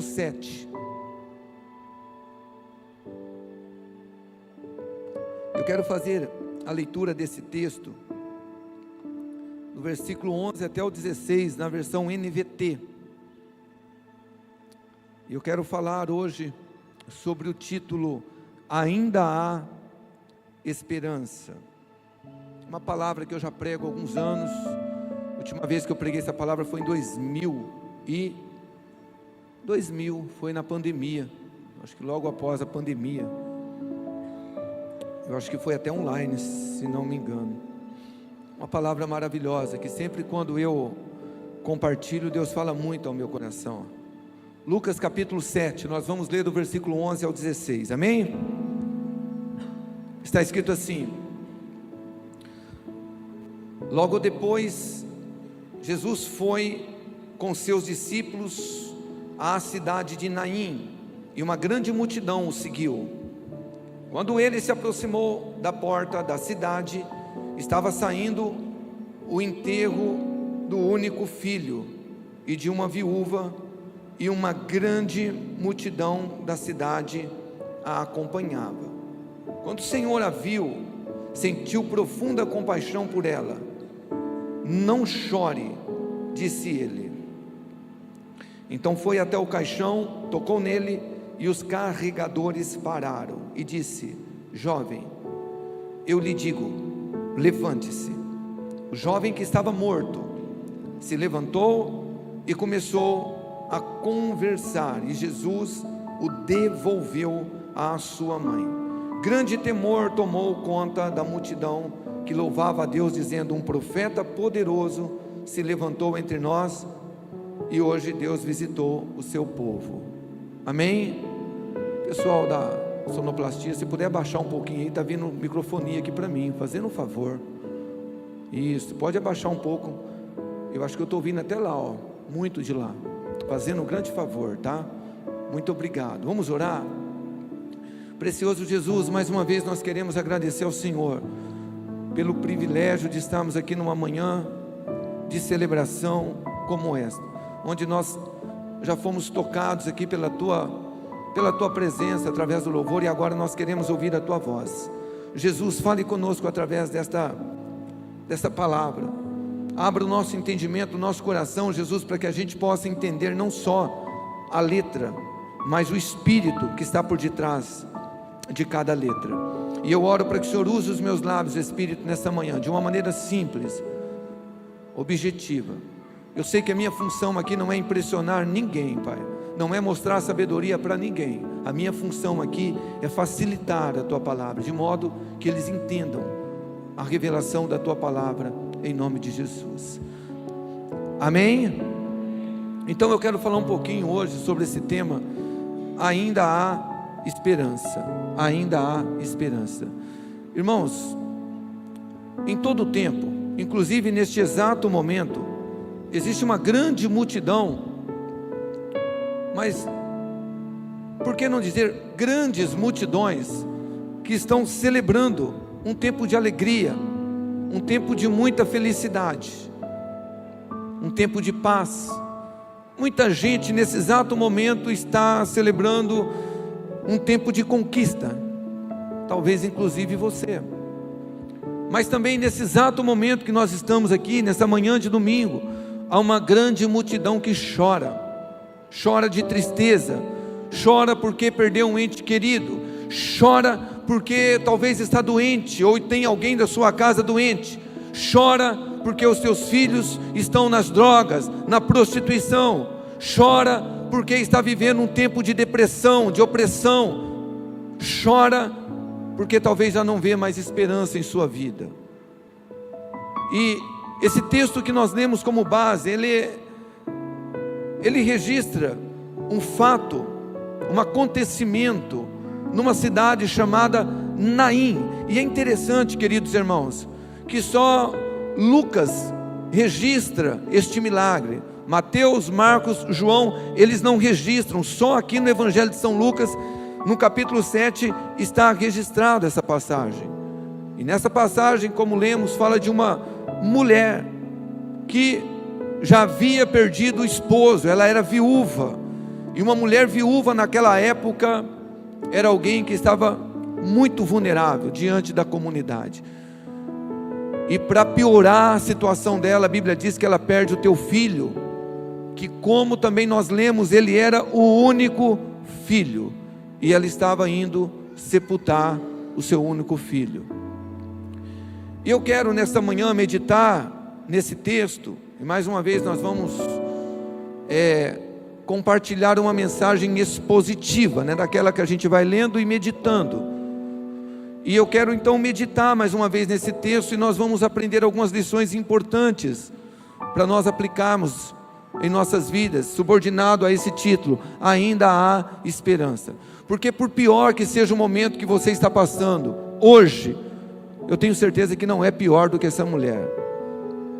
7. Eu quero fazer a leitura desse texto, do versículo 11 até o 16, na versão NVT. Eu quero falar hoje sobre o título Ainda há Esperança. Uma palavra que eu já prego há alguns anos. A última vez que eu preguei essa palavra foi em 2000, foi na pandemia, acho que logo após a pandemia. Eu acho que foi até online, se não me engano. Uma palavra maravilhosa, que sempre quando eu compartilho, Deus fala muito ao meu coração. Lucas capítulo 7, nós vamos ler do versículo 11 ao 16, amém? Está escrito assim: logo depois, Jesus foi com seus discípulos à cidade de Naim, e uma grande multidão o seguiu. Quando ele se aproximou da porta da cidade, estava saindo o enterro do único filho e de uma viúva, e uma grande multidão da cidade a acompanhava. Quando o Senhor a viu, sentiu profunda compaixão por ela. Não chore, disse ele. Então foi até o caixão, tocou nele, e os carregadores pararam, e disse: jovem, eu lhe digo, levante-se. O jovem que estava morto se levantou e começou a conversar, e Jesus o devolveu à sua mãe. Grande temor tomou conta da multidão, que louvava a Deus, dizendo: um profeta poderoso se levantou entre nós, e hoje Deus visitou o seu povo. Amém? Pessoal da sonoplastia, se puder baixar um pouquinho aí, está vindo microfonia aqui para mim, fazendo um favor. Isso, pode abaixar um pouco. Eu acho que eu estou ouvindo até lá, ó, muito de lá, fazendo um grande favor, tá? Muito obrigado. Vamos orar? Precioso Jesus, mais uma vez nós queremos agradecer ao Senhor pelo privilégio de estarmos aqui numa manhã de celebração como esta, onde nós já fomos tocados aqui pela tua presença através do louvor, e agora nós queremos ouvir a tua voz. Jesus, fale conosco através desta palavra. Abra o nosso entendimento, o nosso coração, Jesus, para que a gente possa entender não só a letra, mas o espírito que está por detrás de cada letra. E eu oro para que o Senhor use os meus lábios, Espírito, nessa manhã, de uma maneira simples, objetiva. Eu sei que a minha função aqui não é impressionar ninguém, Pai, não é mostrar sabedoria para ninguém. A minha função aqui é facilitar a tua palavra, de modo que eles entendam a revelação da tua palavra, em nome de Jesus. Amém? Então eu quero falar um pouquinho hoje sobre esse tema. Ainda há esperança. Ainda há esperança. Irmãos, em todo o tempo, inclusive neste exato momento, existe uma grande multidão, mas por que não dizer grandes multidões, que estão celebrando um tempo de alegria, um tempo de muita felicidade, um tempo de paz. Muita gente nesse exato momento está celebrando um tempo de conquista, talvez inclusive você. Mas também nesse exato momento que nós estamos aqui, nessa manhã de domingo, há uma grande multidão que chora de tristeza, chora porque perdeu um ente querido, chora porque talvez está doente, ou tem alguém da sua casa doente, chora porque os seus filhos estão nas drogas, na prostituição, chora porque está vivendo um tempo de depressão, de opressão, chora porque talvez já não vê mais esperança em sua vida. E esse texto que nós lemos como base, ele registra um fato, um acontecimento numa cidade chamada Naim. E é interessante, queridos irmãos, que só Lucas registra este milagre. Mateus, Marcos, João, eles não registram. Só aqui no Evangelho de São Lucas, no capítulo 7, está registrada essa passagem. E nessa passagem, como lemos, fala de uma mulher que já havia perdido o esposo, ela era viúva, E uma mulher viúva naquela época era alguém que estava muito vulnerável diante da comunidade. E para piorar a situação dela, a Bíblia diz que ela perde o teu filho, que, como também nós lemos, ele era o único filho, e ela estava indo sepultar o seu único filho. E eu quero nesta manhã meditar nesse texto, e mais uma vez nós vamos compartilhar uma mensagem expositiva, daquela que a gente vai lendo e meditando. E eu quero então meditar mais uma vez nesse texto, e nós vamos aprender algumas lições importantes para nós aplicarmos em nossas vidas, subordinado a esse título: ainda há esperança. Porque por pior que seja o momento que você está passando hoje, eu tenho certeza que não é pior do que essa mulher,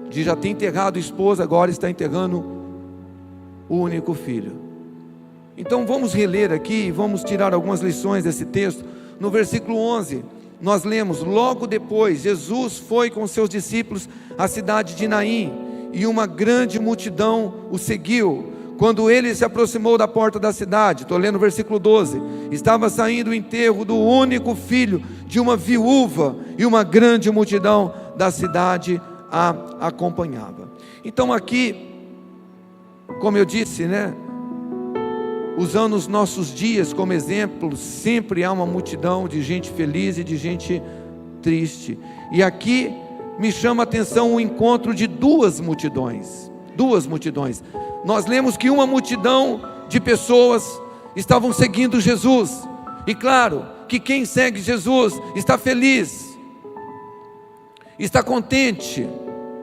de já ter enterrado a esposa, agora está enterrando o único filho. Então vamos reler aqui, vamos tirar algumas lições desse texto. No versículo 11, nós lemos: logo depois, Jesus foi com seus discípulos à cidade de Naim, e uma grande multidão o seguiu. Quando ele se aproximou da porta da cidade, estou lendo o versículo 12, estava saindo o enterro do único filho de uma viúva, e uma grande multidão da cidade a acompanhava. Então aqui, como eu disse, usando os nossos dias como exemplo, sempre há uma multidão de gente feliz e de gente triste. E aqui me chama a atenção o encontro de duas multidões. Nós lemos que uma multidão de pessoas estavam seguindo Jesus. E claro, que quem segue Jesus está feliz, está contente,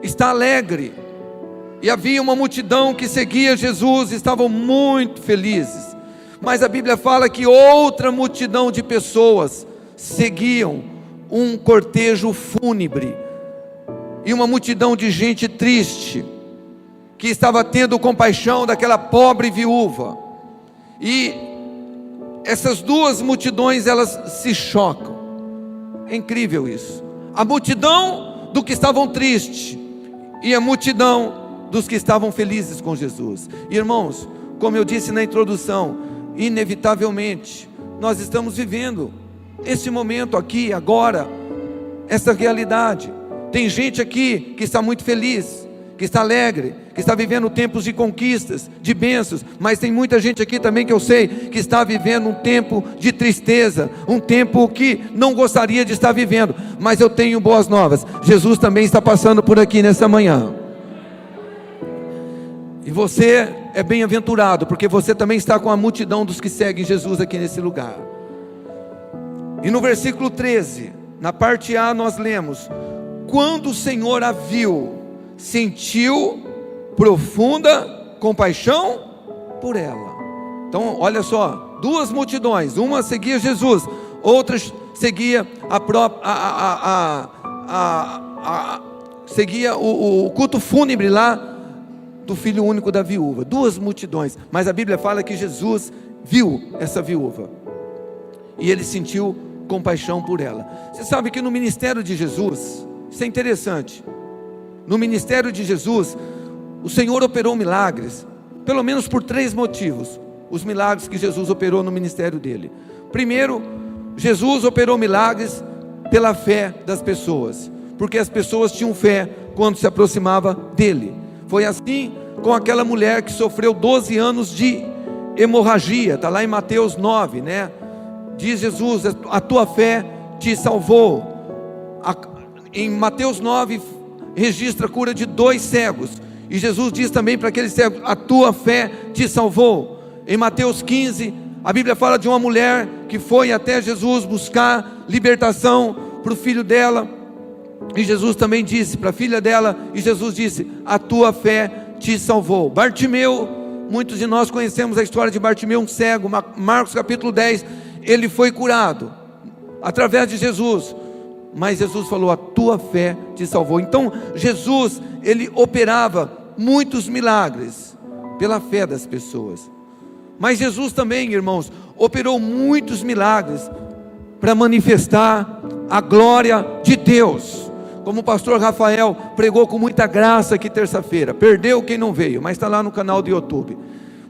está alegre. E havia uma multidão que seguia Jesus, estavam muito felizes. Mas a Bíblia fala que outra multidão de pessoas seguiam um cortejo fúnebre, e uma multidão de gente triste, que estava tendo compaixão daquela pobre viúva. E essas duas multidões, elas se chocam. É incrível isso. A multidão do que estavam tristes, e a multidão dos que estavam felizes com Jesus. Irmãos, como eu disse na introdução, inevitavelmente nós estamos vivendo esse momento aqui, agora, essa realidade. Tem gente aqui que está muito feliz, que está alegre, que está vivendo tempos de conquistas, de bênçãos, mas tem muita gente aqui também que eu sei que está vivendo um tempo de tristeza, um tempo que não gostaria de estar vivendo. Mas eu tenho boas novas: Jesus também está passando por aqui nessa manhã. E você é bem-aventurado, porque você também está com a multidão dos que seguem Jesus aqui nesse lugar. E no versículo 13, na parte A, nós lemos: quando o Senhor a viu, sentiu profunda compaixão por ela. Então olha só, duas multidões, uma seguia Jesus, outra seguia seguia o culto fúnebre lá do filho único da viúva. Duas multidões, mas a Bíblia fala que Jesus viu essa viúva, e ele sentiu compaixão por ela. Você sabe que no ministério de Jesus, isso é interessante, no ministério de Jesus, o Senhor operou milagres, pelo menos por três motivos. Os milagres que Jesus operou no ministério dele: primeiro, Jesus operou milagres pela fé das pessoas, porque as pessoas tinham fé quando se aproximava dele. Foi assim com aquela mulher que sofreu 12 anos de hemorragia, está lá em Mateus 9, diz Jesus: a tua fé te salvou. Em Mateus 9 registra a cura de 2 cegos, e Jesus diz também para aqueles cegos: a tua fé te salvou. Em Mateus 15, a Bíblia fala de uma mulher que foi até Jesus buscar libertação para o filho dela, e Jesus também disse para a filha dela, e Jesus disse: a tua fé te salvou. Bartimeu, muitos de nós conhecemos a história de Bartimeu, um cego. Marcos capítulo 10, ele foi curado através de Jesus, mas Jesus falou: a tua fé te salvou. Então Jesus, ele operava muitos milagres pela fé das pessoas. Mas Jesus também, irmãos, operou muitos milagres para manifestar a glória de Deus. Como o pastor Rafael pregou com muita graça aqui terça-feira, perdeu quem não veio, mas está lá no canal do YouTube.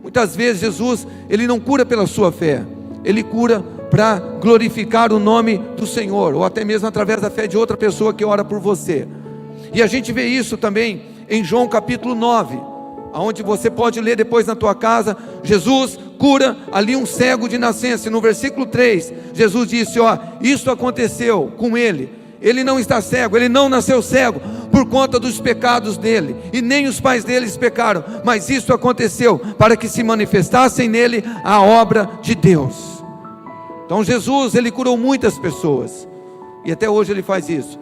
Muitas vezes Jesus, Ele não cura pela sua fé, Ele cura para glorificar o nome do Senhor, ou até mesmo através da fé de outra pessoa que ora por você. E a gente vê isso também em João capítulo 9, onde você pode ler depois na tua casa. Jesus cura ali um cego de nascença, e no versículo 3, Jesus disse: isso aconteceu com ele. Ele não está cego, ele não nasceu cego por conta dos pecados dele, e nem os pais deles pecaram, mas isso aconteceu para que se manifestassem nele a obra de Deus. Então Jesus, ele curou muitas pessoas, e até hoje ele faz isso,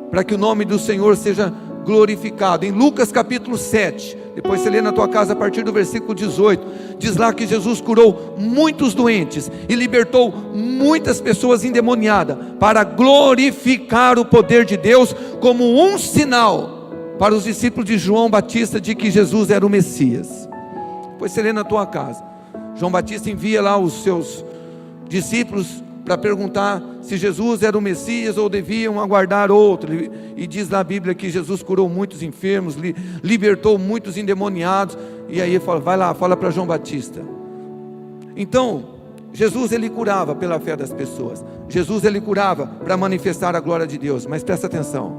para que o nome do Senhor seja glorificado. Em Lucas capítulo 7, depois você lê na tua casa a partir do versículo 18, diz lá que Jesus curou muitos doentes e libertou muitas pessoas endemoniadas, para glorificar o poder de Deus, como um sinal para os discípulos de João Batista de que Jesus era o Messias. Depois você lê na tua casa. João Batista envia lá os seus discípulos para perguntar se Jesus era o Messias ou deviam aguardar outro, e diz na Bíblia que Jesus curou muitos enfermos, libertou muitos endemoniados, e aí ele fala: vai lá, fala para João Batista. Então Jesus, ele curava pela fé das pessoas, Jesus, ele curava para manifestar a glória de Deus, mas presta atenção,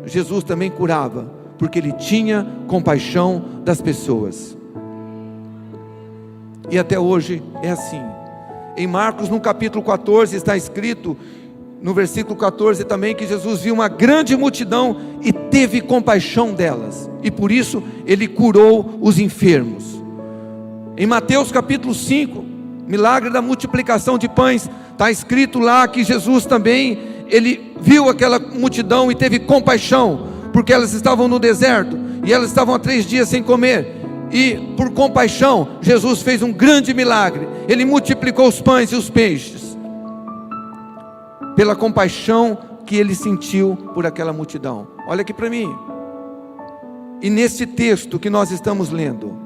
Jesus também curava porque ele tinha compaixão das pessoas, e até hoje é assim. Em Marcos, no capítulo 14, está escrito, no versículo 14 também, que Jesus viu uma grande multidão e teve compaixão delas, e por isso ele curou os enfermos. Em Mateus capítulo 5, milagre da multiplicação de pães, está escrito lá que Jesus também, ele viu aquela multidão e teve compaixão, porque elas estavam no deserto, e elas estavam há 3 dias sem comer, e por compaixão, Jesus fez um grande milagre, ele multiplicou os pães e os peixes, pela compaixão que ele sentiu por aquela multidão. Olha aqui para mim, e nesse texto que nós estamos lendo,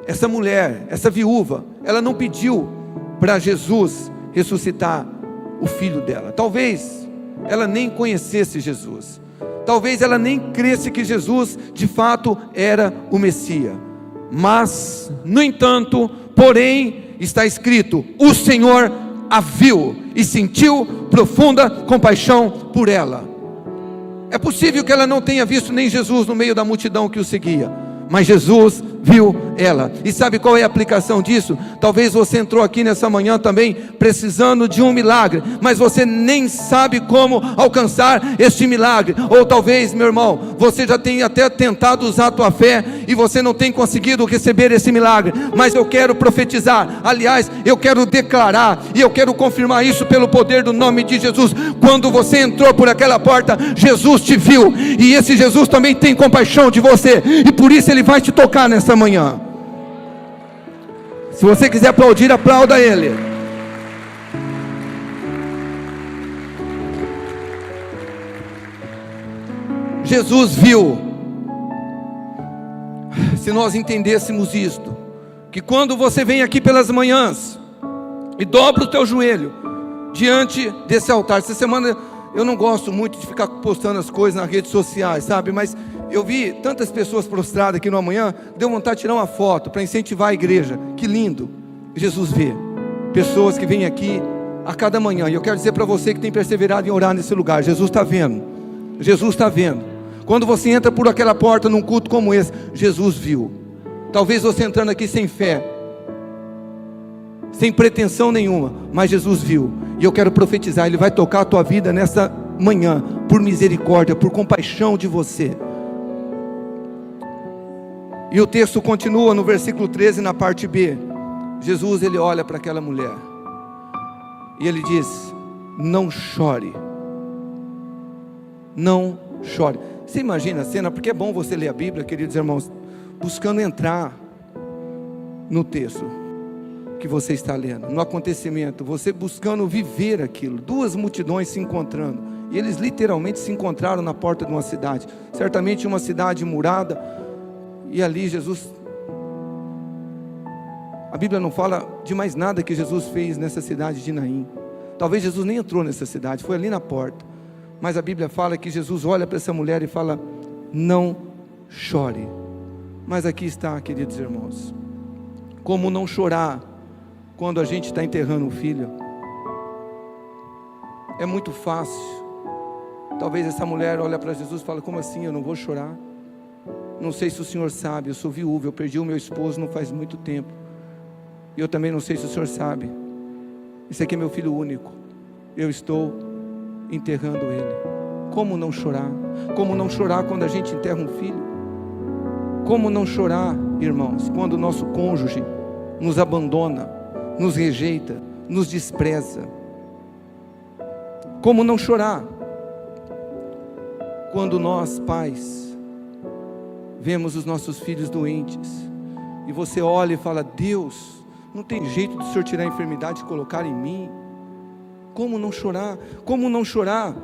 essa mulher, essa viúva, ela não pediu para Jesus ressuscitar o filho dela, talvez ela nem conhecesse Jesus, talvez ela nem cresse que Jesus de fato era o Messias, mas no entanto, porém, está escrito: o Senhor a viu e sentiu profunda compaixão por ela. É possível que ela não tenha visto nem Jesus no meio da multidão que o seguia, mas Jesus viu ela. E sabe qual é a aplicação disso? Talvez você entrou aqui nessa manhã também precisando de um milagre, mas você nem sabe como alcançar este milagre. Ou talvez, meu irmão, você já tenha até tentado usar a tua fé e você não tem conseguido receber esse milagre. Mas eu quero profetizar, aliás, eu quero declarar e eu quero confirmar isso pelo poder do nome de Jesus. Quando você entrou por aquela porta, Jesus te viu, e esse Jesus também tem compaixão de você, e por isso ele vai te tocar nessa manhã. Se você quiser aplaudir, aplauda ele. Jesus viu. Se nós entendêssemos isto, que quando você vem aqui pelas manhãs e dobra o teu joelho diante desse altar, essa semana eu não gosto muito de ficar postando as coisas nas redes sociais, sabe, mas eu vi tantas pessoas prostradas aqui no amanhã, deu vontade de tirar uma foto para incentivar a igreja. Que lindo. Jesus vê pessoas que vêm aqui a cada manhã, e eu quero dizer para você que tem perseverado em orar nesse lugar, Jesus está vendo. Jesus está vendo. Quando você entra por aquela porta num culto como esse, Jesus viu. Talvez você entrando aqui sem fé, sem pretensão nenhuma, mas Jesus viu, e eu quero profetizar, ele vai tocar a tua vida nessa manhã, por misericórdia, por compaixão de você. E o texto continua no versículo 13, na parte B. Jesus, ele olha para aquela mulher e ele diz: não chore, não chore. Você imagina a cena? Porque é bom você ler a Bíblia, queridos irmãos, buscando entrar no texto que você está lendo, no acontecimento, você buscando viver aquilo. 2 multidões se encontrando, e eles literalmente se encontraram na porta de uma cidade, certamente uma cidade murada. E ali Jesus, a Bíblia não fala de mais nada que Jesus fez nessa cidade de Naim. Talvez Jesus nem entrou nessa cidade, foi ali na porta. Mas a Bíblia fala que Jesus olha para essa mulher e fala: não chore. Mas aqui está, queridos irmãos, Como não chorar quando a gente está enterrando um filho? É muito fácil. Talvez essa mulher olha para Jesus e fala: como assim eu não vou chorar? Não sei se o senhor sabe, eu sou viúva, eu perdi o meu esposo não faz muito tempo. E eu também não sei se o senhor sabe, esse aqui é meu filho único, eu estou enterrando ele. Como não chorar? Como não chorar quando a gente enterra um filho? Como não chorar, irmãos, quando o nosso cônjuge nos abandona, nos rejeita, nos despreza? Como não chorar quando nós, pais, vemos os nossos filhos doentes e você olha e fala: Deus, não tem jeito do Senhor tirar a enfermidade e colocar em mim? Como não chorar? Como não chorar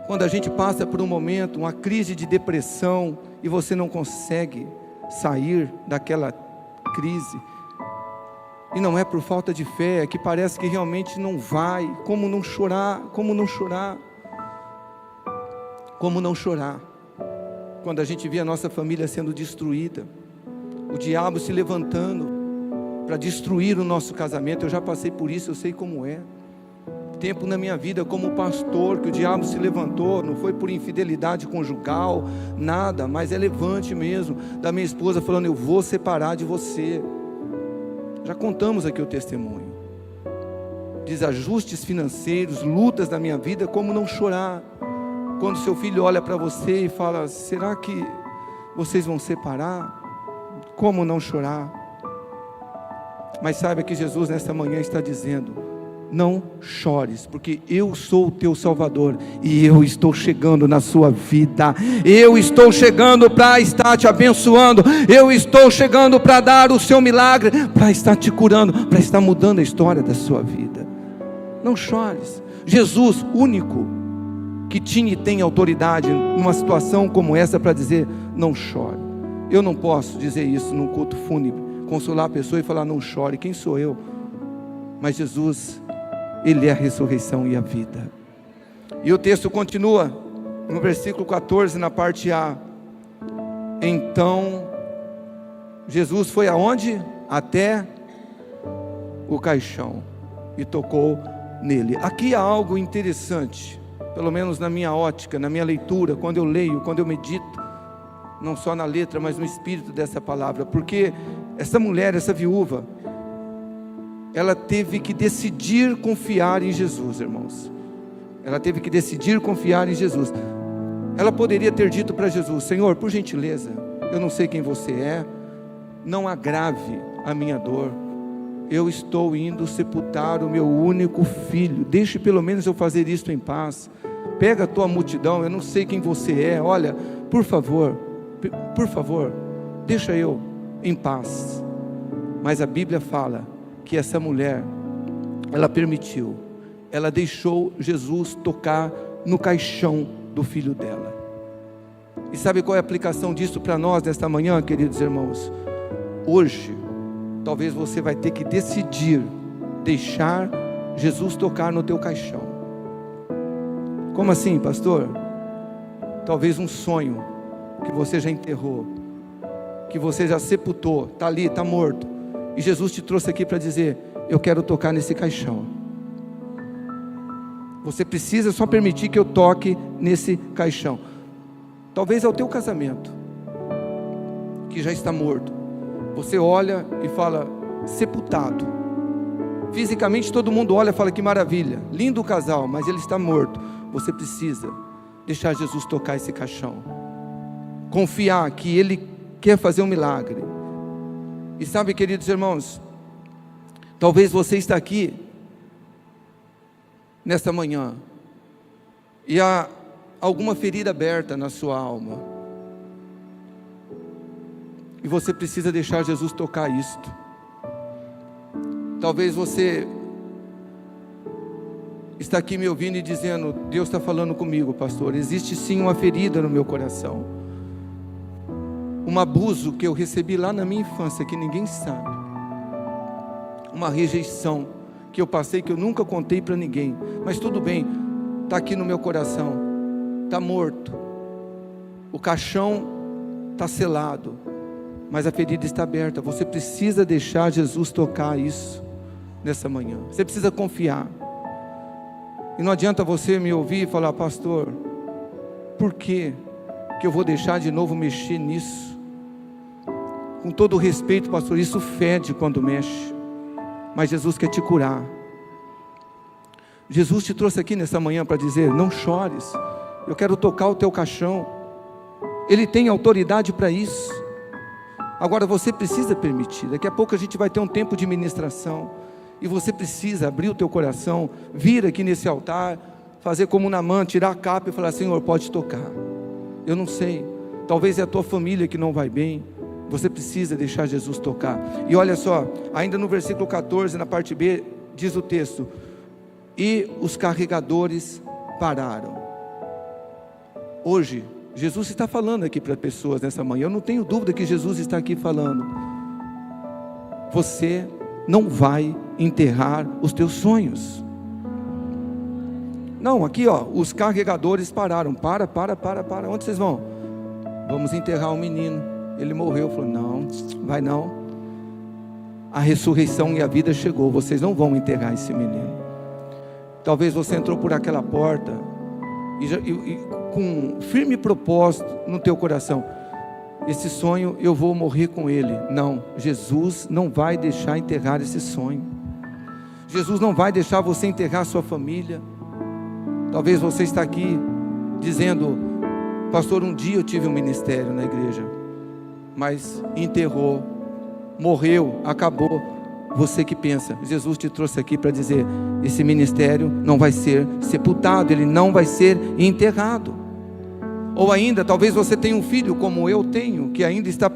quando a gente passa por um momento, uma crise de depressão, e você não consegue sair daquela crise? E não é por falta de fé, é que parece que realmente não vai. Como não chorar? Como não chorar? Como não chorar quando a gente vê a nossa família sendo destruída, o diabo se levantando para destruir o nosso casamento? Eu já passei por isso, eu sei como é. Tempo na minha vida como pastor, que o diabo se levantou, não foi por infidelidade conjugal, nada, mas é levante mesmo, da minha esposa falando: eu vou separar de você. Já contamos aqui o testemunho. Desajustes financeiros, lutas da minha vida. Como não chorar quando seu filho olha para você e fala: será que vocês vão separar? Como não chorar? Mas saiba que Jesus nesta manhã está dizendo: não chores, porque eu sou o teu Salvador, e eu estou chegando na sua vida, eu estou chegando para estar te abençoando, eu estou chegando para dar o seu milagre, para estar te curando, para estar mudando a história da sua vida. Não chores. Jesus, único que tinha e tem autoridade numa situação como essa para dizer: não chore. Eu não posso dizer isso num culto fúnebre, consolar a pessoa e falar: não chore. Quem sou eu? Mas Jesus, Ele é a ressurreição e a vida. E o texto continua no versículo 14, na parte A. Então Jesus foi aonde? Até o caixão e tocou nele. Aqui há algo interessante, pelo menos na minha ótica, na minha leitura, quando eu leio, quando eu medito, não só na letra, mas no espírito dessa palavra. Porque essa mulher, essa viúva, ela teve que decidir confiar em Jesus, irmãos. Ela teve que decidir confiar em Jesus. Ela poderia ter dito para Jesus: Senhor, por gentileza, eu não sei quem você é, não agrave a minha dor, eu estou indo sepultar o meu único filho, deixe pelo menos eu fazer isto em paz. Pega a tua multidão, eu não sei quem você é, olha, por favor, deixa eu em paz. Mas a Bíblia fala que essa mulher, ela permitiu, ela deixou Jesus tocar no caixão do filho dela. E sabe qual é a aplicação disso para nós nesta manhã, queridos irmãos? Hoje, talvez você vai ter que decidir deixar Jesus tocar no teu caixão. Como assim, pastor? Talvez um sonho que você já enterrou, que você já sepultou, está ali, está morto, e Jesus te trouxe aqui para dizer: eu quero tocar nesse caixão. Você precisa só permitir que eu toque nesse caixão. Talvez é o teu casamento, que já está morto. Você olha e fala: sepultado. Fisicamente todo mundo olha e fala: que maravilha, lindo o casal, mas ele está morto. Você precisa deixar Jesus tocar esse caixão, confiar que Ele quer fazer um milagre. E sabe, queridos irmãos, talvez você está aqui nesta manhã e há alguma ferida aberta na sua alma, e você precisa deixar Jesus tocar isto. Talvez você está aqui me ouvindo e dizendo: Deus está falando comigo, pastor, existe sim uma ferida no meu coração, um abuso que eu recebi lá na minha infância, que ninguém sabe, uma rejeição que eu passei, que eu nunca contei para ninguém, mas tudo bem, está aqui no meu coração, está morto, o caixão está selado, mas a ferida está aberta. Você precisa deixar Jesus tocar isso nessa manhã. Você precisa confiar. E não adianta você me ouvir e falar: pastor, por que eu vou deixar de novo mexer nisso? Com todo o respeito, pastor, isso fede quando mexe, mas Jesus quer te curar. Jesus te trouxe aqui nessa manhã para dizer: não chores, eu quero tocar o teu caixão. Ele tem autoridade para isso. Agora você precisa permitir. Daqui a pouco a gente vai ter um tempo de ministração, e você precisa abrir o teu coração, vir aqui nesse altar, fazer como Naamã, tirar a capa e falar: Senhor, pode tocar. Eu não sei, talvez é a tua família que não vai bem. Você precisa deixar Jesus tocar. E olha só, ainda no versículo 14, na parte B, diz o texto: e os carregadores pararam. Hoje Jesus está falando aqui para pessoas nessa manhã. Eu não tenho dúvida que Jesus está aqui falando: você não vai enterrar os teus sonhos. Não, aqui ó, os carregadores pararam. Para, onde vocês vão? Vamos enterrar um menino, ele morreu. Falou: não, vai não. A ressurreição e a vida chegou, vocês não vão enterrar esse menino. Talvez você entrou por aquela porta e com um firme propósito no teu coração: esse sonho eu vou morrer com ele. Não, Jesus não vai deixar enterrar esse sonho. Jesus não vai deixar você enterrar sua família. Talvez você está aqui dizendo: pastor, um dia eu tive um ministério na igreja, mas enterrou, morreu, acabou. Você que pensa, Jesus te trouxe aqui para dizer: esse ministério não vai ser sepultado, ele não vai ser enterrado. Ou ainda, talvez você tenha um filho como eu tenho, que ainda está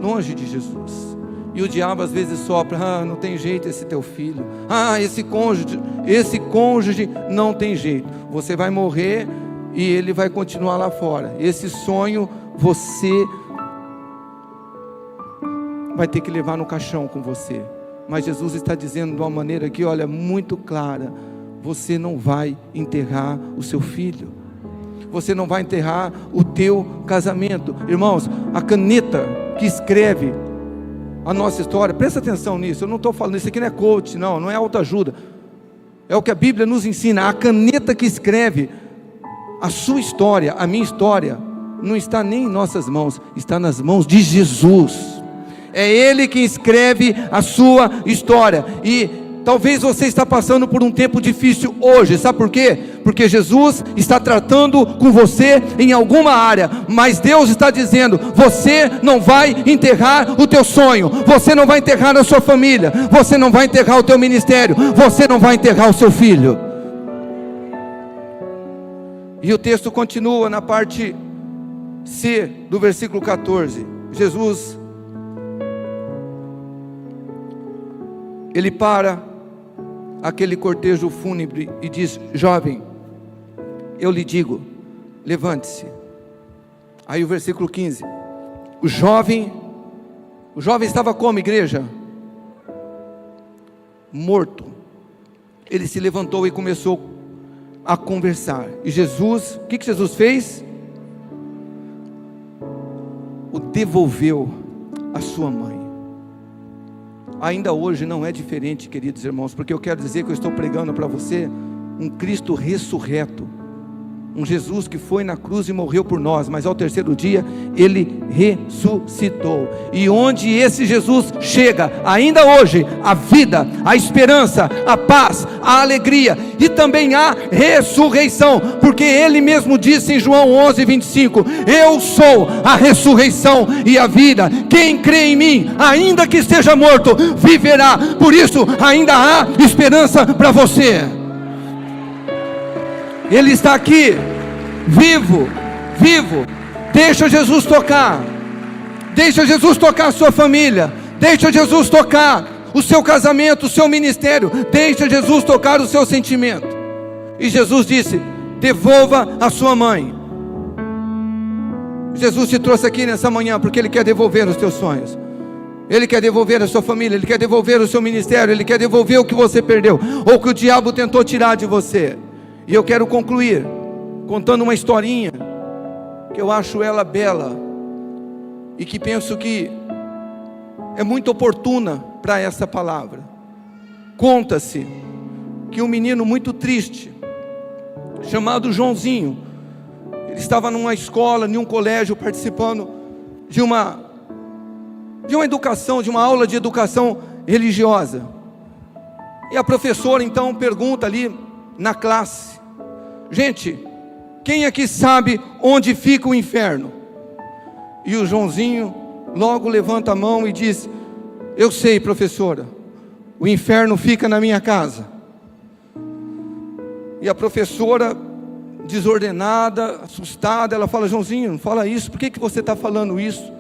longe de Jesus, e o diabo às vezes sopra: ah, não tem jeito esse teu filho, ah, esse cônjuge não tem jeito. Você vai morrer e ele vai continuar lá fora. Esse sonho você vai ter que levar no caixão com você. Mas Jesus está dizendo de uma maneira aqui, olha, muito clara: você não vai enterrar o seu filho, você não vai enterrar o teu casamento. Irmãos, a caneta que escreve a nossa história, presta atenção nisso. Eu não estou falando, isso aqui não é coach, não é autoajuda, é o que a Bíblia nos ensina. A caneta que escreve a sua história, a minha história, não está nem em nossas mãos, está nas mãos de Jesus. É Ele que escreve a sua história. E talvez você está passando por um tempo difícil hoje. Sabe por quê? Porque Jesus está tratando com você em alguma área, mas Deus está dizendo: você não vai enterrar o teu sonho, você não vai enterrar a sua família, você não vai enterrar o teu ministério, você não vai enterrar o seu filho. E o texto continua na parte C do versículo 14. Jesus, ele para aquele cortejo fúnebre e diz: jovem, eu lhe digo, levante-se. Aí o versículo 15, o jovem estava como, igreja? Morto. Ele se levantou e começou a conversar. E Jesus, o que Jesus fez? O devolveu à sua mãe. Ainda hoje não é diferente, queridos irmãos, porque eu quero dizer que eu estou pregando para você um Cristo ressurreto, um Jesus que foi na cruz e morreu por nós, mas ao terceiro dia Ele ressuscitou. E onde esse Jesus chega, ainda hoje, a vida, a esperança, a paz, a alegria e também a ressurreição, porque Ele mesmo disse em João 11:25: eu sou a ressurreição e a vida, quem crê em mim, ainda que esteja morto, viverá. Por isso ainda há esperança para você. Ele está aqui, vivo. Deixa Jesus tocar. Deixa Jesus tocar a sua família. Deixa Jesus tocar o seu casamento, o seu ministério. Deixa Jesus tocar o seu sentimento. E Jesus disse: devolva a sua mãe. Jesus te trouxe aqui nessa manhã porque Ele quer devolver os teus sonhos. Ele quer devolver a sua família. Ele quer devolver o seu ministério. Ele quer devolver o que você perdeu, ou que o diabo tentou tirar de você. E eu quero concluir contando uma historinha que eu acho ela bela. e que penso que é muito oportuna para essa palavra. Conta-se que um menino muito triste, chamado Joãozinho, ele estava numa escola, em um colégio, participando de uma educação, de uma aula de educação religiosa. E a professora então pergunta ali na classe: gente, quem aqui sabe onde fica o inferno? E o Joãozinho logo levanta a mão e diz: eu sei, professora, o inferno fica na minha casa. E a professora, desordenada, assustada, ela fala: Joãozinho, não fala isso, por que você está falando isso?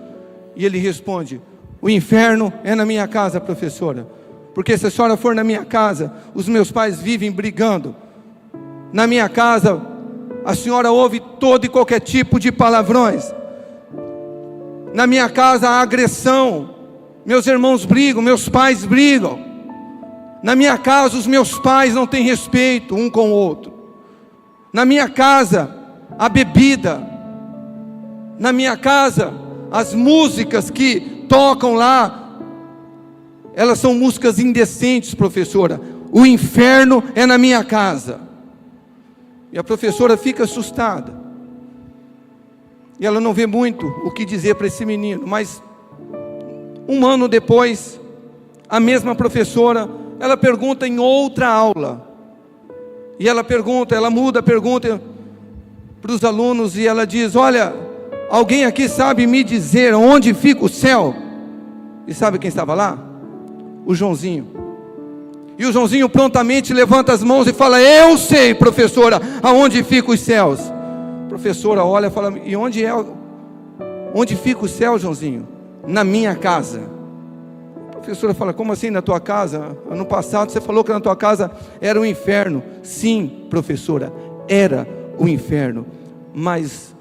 E ele responde: o inferno é na minha casa, professora, porque se a senhora for na minha casa, os meus pais vivem brigando. Na minha casa, a senhora ouve todo e qualquer tipo de palavrões. Na minha casa há agressão, meus irmãos brigam, meus pais brigam. Na minha casa os meus pais não têm respeito um com o outro. Na minha casa há bebida. Na minha casa as músicas que tocam lá, elas são músicas indecentes, professora. O inferno é na minha casa. E a professora fica assustada. E ela não vê muito o que dizer para esse menino. Mas um ano depois, a mesma professora, ela pergunta em outra aula. E ela muda a pergunta para os alunos. E ela diz: olha, alguém aqui sabe me dizer onde fica o céu? E sabe quem estava lá? O Joãozinho. E o Joãozinho prontamente levanta as mãos e fala: eu sei, professora, aonde ficam os céus. A professora olha e fala: e onde fica o céu, Joãozinho? Na minha casa. A professora fala: como assim na tua casa? Ano passado você falou que na tua casa era o inferno. Sim, professora, era o inferno. Mas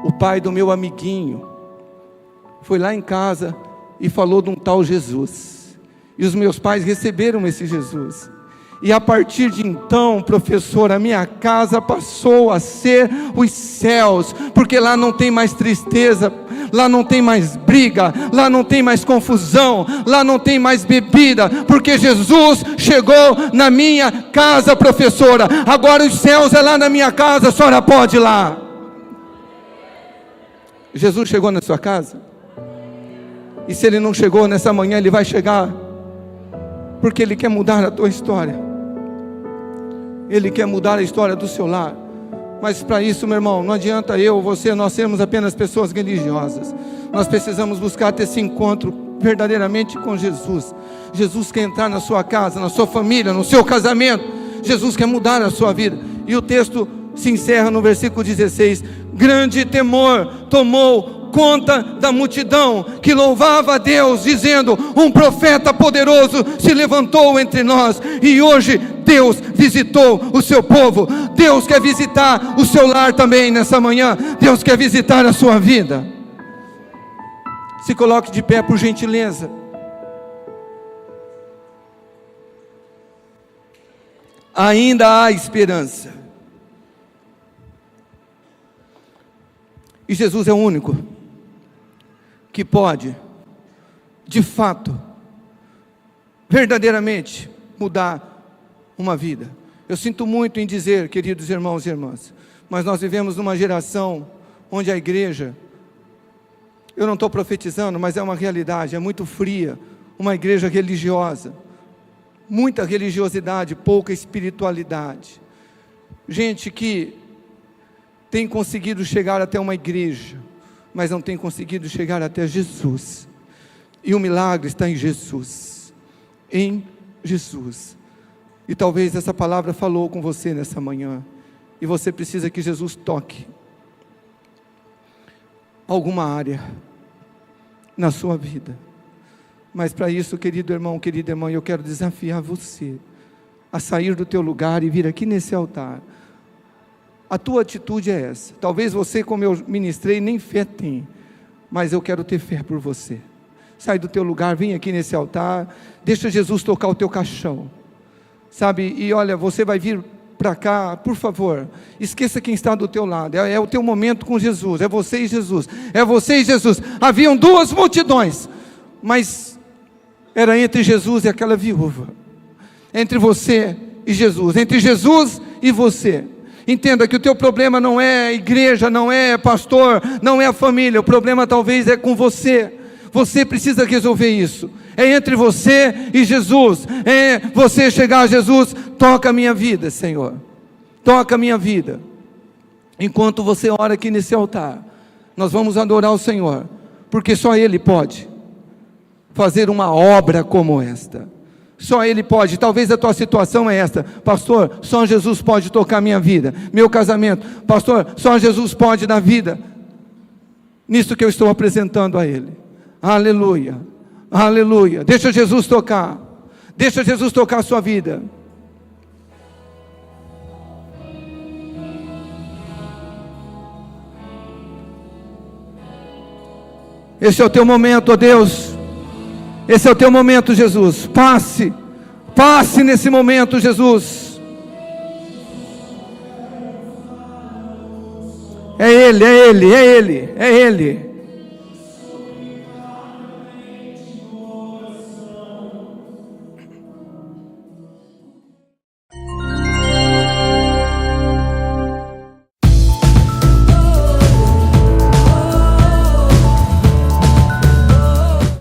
o pai do meu amiguinho foi lá em casa e falou de um tal Jesus. E os meus pais receberam esse Jesus. E a partir de então, professora, a minha casa passou a ser os céus, porque lá não tem mais tristeza, lá não tem mais briga, lá não tem mais confusão, lá não tem mais bebida, porque Jesus chegou na minha casa, professora. Agora os céus é lá na minha casa, a senhora pode ir lá. Jesus chegou na sua casa? E se Ele não chegou nessa manhã, Ele vai chegar, porque Ele quer mudar a tua história. Ele quer mudar a história do seu lar. Mas para isso, meu irmão, não adianta eu ou você, nós sermos apenas pessoas religiosas. Nós precisamos buscar ter esse encontro verdadeiramente com Jesus. Jesus quer entrar na sua casa, na sua família, no seu casamento. Jesus quer mudar a sua vida. E o texto se encerra no versículo 16: grande temor tomou conta da multidão que louvava a Deus, dizendo: um profeta poderoso se levantou entre nós. E hoje Deus visitou o seu povo. Deus quer visitar o seu lar também nessa manhã. Deus quer visitar a sua vida. Se coloque de pé, por gentileza. Ainda há esperança. E Jesus é o único que pode, de fato, verdadeiramente mudar uma vida. Eu sinto muito em dizer, queridos irmãos e irmãs, mas nós vivemos numa geração onde a igreja, eu não estou profetizando, mas é uma realidade, é muito fria, uma igreja religiosa, muita religiosidade, pouca espiritualidade. Gente que tem conseguido chegar até uma igreja, mas não tem conseguido chegar até Jesus. E o milagre está em Jesus. Em Jesus. E talvez essa palavra falou com você nessa manhã. E você precisa que Jesus toque alguma área na sua vida. Mas para isso, querido irmão, querida irmã, eu quero desafiar você a sair do teu lugar e vir aqui nesse altar. A tua atitude é essa. Talvez você, como eu ministrei, nem fé tem, mas eu quero ter fé por você. Sai do teu lugar, vem aqui nesse altar, deixa Jesus tocar o teu caixão, sabe? E olha, você vai vir para cá, por favor. Esqueça quem está do teu lado. É o teu momento com Jesus. É você e Jesus. É você e Jesus. Haviam duas multidões, mas era entre Jesus e aquela viúva. Entre você e Jesus. Entre Jesus e você. Entenda que o teu problema não é a igreja, não é pastor, não é a família. O problema talvez é com você. Você precisa resolver isso. É entre você e Jesus. É você chegar a Jesus. Toca a minha vida, Senhor. Toca a minha vida. Enquanto você ora aqui nesse altar, nós vamos adorar o Senhor, porque só Ele pode fazer uma obra como esta. Só Ele pode. Talvez a tua situação é esta: pastor, só Jesus pode tocar minha vida, meu casamento. Pastor, só Jesus pode dar vida nisso que eu estou apresentando a Ele. Aleluia, aleluia. Deixa Jesus tocar. Deixa Jesus tocar a sua vida. Esse é o teu momento, ó Deus. Esse é o teu momento, Jesus. Passe nesse momento, Jesus. É Ele, é Ele, é Ele, é Ele.